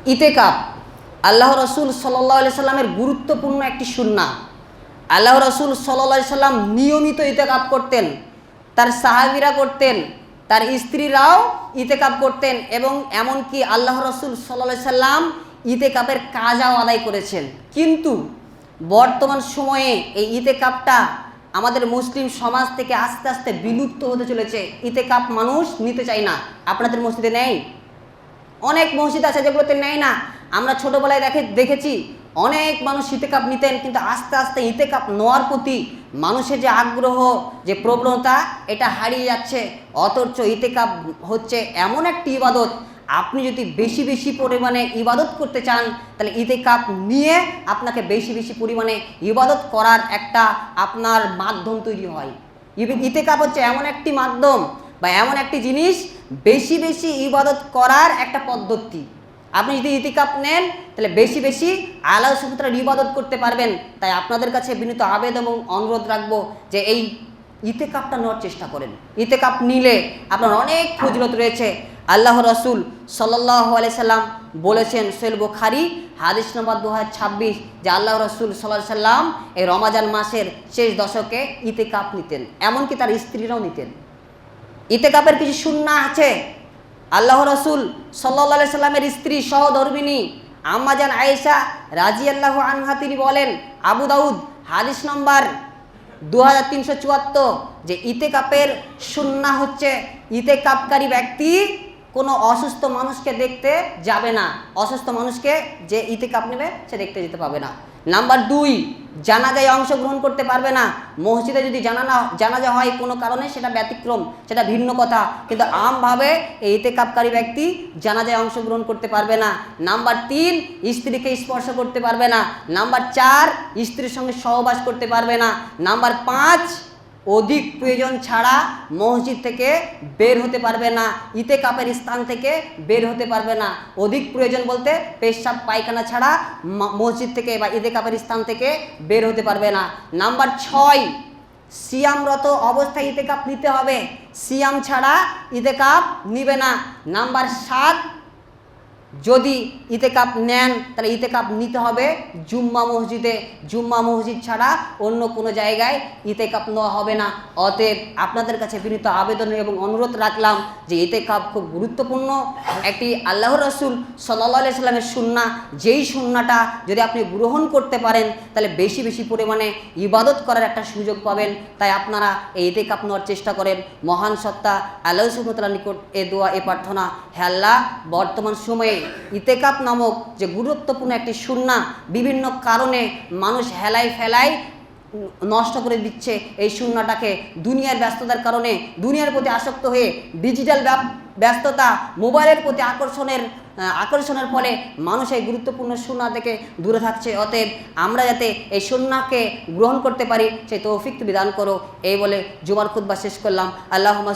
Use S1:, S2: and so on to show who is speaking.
S1: ইতেকাপ আল্লাহ রসুল সাল্লাল্লাহু আলাইহি সাল্লামের গুরুত্বপূর্ণ একটি সুন্নাহ। আল্লাহ রসুল সাল্লাল্লাহু আলাইহি সাল্লাম নিয়মিত ইতেকাপ করতেন, তার সাহাবীরা করতেন, তার স্ত্রীরাও ইতেকাপ করতেন এবং এমনকি আল্লাহ রসুল সাল্লাল্লাহু আলাইহি সাল্লাম ইতেকাপের কাজও আদায় করেছেন। কিন্তু বর্তমান সময়ে এই ইতেকাপটা আমাদের মুসলিম সমাজ থেকে আস্তে আস্তে বিলুপ্ত হতে চলেছে। ইতেকাপ মানুষ নিতে চায় না। আপনাদের মসজিদে নেই? অনেক মসজিদ আছে যেগুলোতে নেয় না। আমরা ছোটোবেলায় দেখেছি অনেক মানুষ ইতেকাপ নিতেন, কিন্তু আস্তে আস্তে ইতেকাপ নেওয়ার প্রতি মানুষের যে আগ্রহ, যে প্রবণতা, এটা হারিয়ে যাচ্ছে। অথচ ইতেকাপ হচ্ছে এমন একটি ইবাদত, আপনি যদি বেশি বেশি পরিমাণে ইবাদত করতে চান তাহলে ইতেকাপ নিয়ে আপনাকে বেশি বেশি পরিমাণে ইবাদত করার একটা আপনার মাধ্যম তৈরি হয়। ইতেকাপ হচ্ছে এমন একটি মাধ্যম বা এমন একটি জিনিস, বেশি বেশি ইবাদত করার একটা পদ্ধতি। আপনি যদি ইতিকাপ নেন তাহলে বেশি বেশি আল্লাহ সুবহানাহু ওয়া তাআলার ইবাদত করতে পারবেন। তাই আপনাদের কাছে বিনীত আবেদন এবং অনুরোধ রাখবো যে এই ইতিকাপটা নেওয়ার চেষ্টা করেন। ইতিকাপ নিলে আপনার অনেক ফজিলত রয়েছে। আল্লাহ রসুল সাল্লাল্লাহু আলাইহি সাল্লাম বলেছেন, সহিহ বুখারী হাদিস নম্বর 2026, যে আল্লাহ রসুল সাল্লাল্লাহু আলাইহি সাল্লাম এই রমাজান মাসের শেষ দশকে ইতিকাপ নিতেন, এমনকি তার স্ত্রীরাও নিতেন। ইতিকাপের কিছু সুন্নাহ আছে। আল্লাহ রসুল সাল্লাল্লাহু আলাইহি সাল্লামের স্ত্রী সহধর্মিণী আম্মা জান আয়েশা রাদিয়াল্লাহু আনহা তিনি বলেন, আবু দাউদ হাদিস নম্বর 2374, যে ইতেকাপের সুন্নাহ হচ্ছে ইতেকাপকারী ব্যক্তি কোনো অসুস্থ মানুষকে দেখতে যাবে না। অসুস্থ মানুষকে যে ইতেকাপ নেবে সে দেখতে যেতে পাবে না। নাম্বার 2, জানাজায় অংশগ্রহণ করতে পারবে না। মসজিদে যদি জানাজা হয় কোনো কারণে সেটা ব্যতিক্রম, সেটা ভিন্ন কথা, কিন্তু আমভাবে এই ইতেকাপকারী ব্যক্তি জানাজায় অংশগ্রহণ করতে পারবে না। নাম্বার 3, স্ত্রীকে স্পর্শ করতে পারবে না। নাম্বার 4, স্ত্রীর সঙ্গে সহবাস করতে পারবে না। নাম্বার 5, অধিক প্রয়োজন ছাড়া মসজিদ থেকে বের হতে পারবে না, ইতেকাপের স্থান থেকে বের হতে পারবে না। অধিক প্রয়োজন বলতে পেশাব পায়খানা ছাড়া মসজিদ থেকে বা ইতেকাপের স্থান থেকে বের হতে পারবে না। নাম্বার 6, সিয়ামরত অবস্থায় ইতেকাপ নিতে হবে, সিয়াম ছাড়া ইতেকাপ নিবে না। নাম্বার 7, যদি ইতেকাপ নেন তাহলে ইতেকাপ নিতে হবে জুম্মা মসজিদে, জুম্মা মসজিদ ছাড়া অন্য কোনো জায়গায় ইতেকাপ নেওয়া হবে না। অতএব আপনাদের কাছে বিনীত আবেদন এবং অনুরোধ রাখলাম যে ইতেকাপ খুব গুরুত্বপূর্ণ একটি আল্লাহ রসুল সাল্লাল্লাহু আলাইহি সাল্লামের সুন্নাহ। যেই সুন্নাহটা যদি আপনি গ্রহণ করতে পারেন তাহলে বেশি বেশি পরিমাণে ইবাদত করার একটা সুযোগ পাবেন। তাই আপনারা এই ইতেকাপ নেওয়ার চেষ্টা করেন। মহান সত্তা আল্লাহ সুবহানাহু ওয়া তাআলার নিকট এ দোয়া, এ প্রার্থনা, হে আল্লাহ, বর্তমান সময়ে ইতেকাপ নামক যে গুরুত্বপূর্ণ একটি সুন্নাহ বিভিন্ন কারণে মানুষ হেলায় ফেলায় নষ্ট করে দিচ্ছে। এই সুন্নাহটাকে দুনিয়ার ব্যস্ততার কারণে, দুনিয়ার প্রতি আসক্ত হয়ে, ডিজিটাল ব্যস্ততা, মোবাইলের প্রতি আকর্ষণের ফলে মানুষ এই গুরুত্বপূর্ণ সুন্নাহ থেকে দূরে থাকছে। অতএব আমরা যাতে এই সুন্নাহকে গ্রহণ করতে পারি সেই তৌফিক তুমি দান করো। এই বলে জুমার খুতবা শেষ করলাম। আল্লাহুম্মা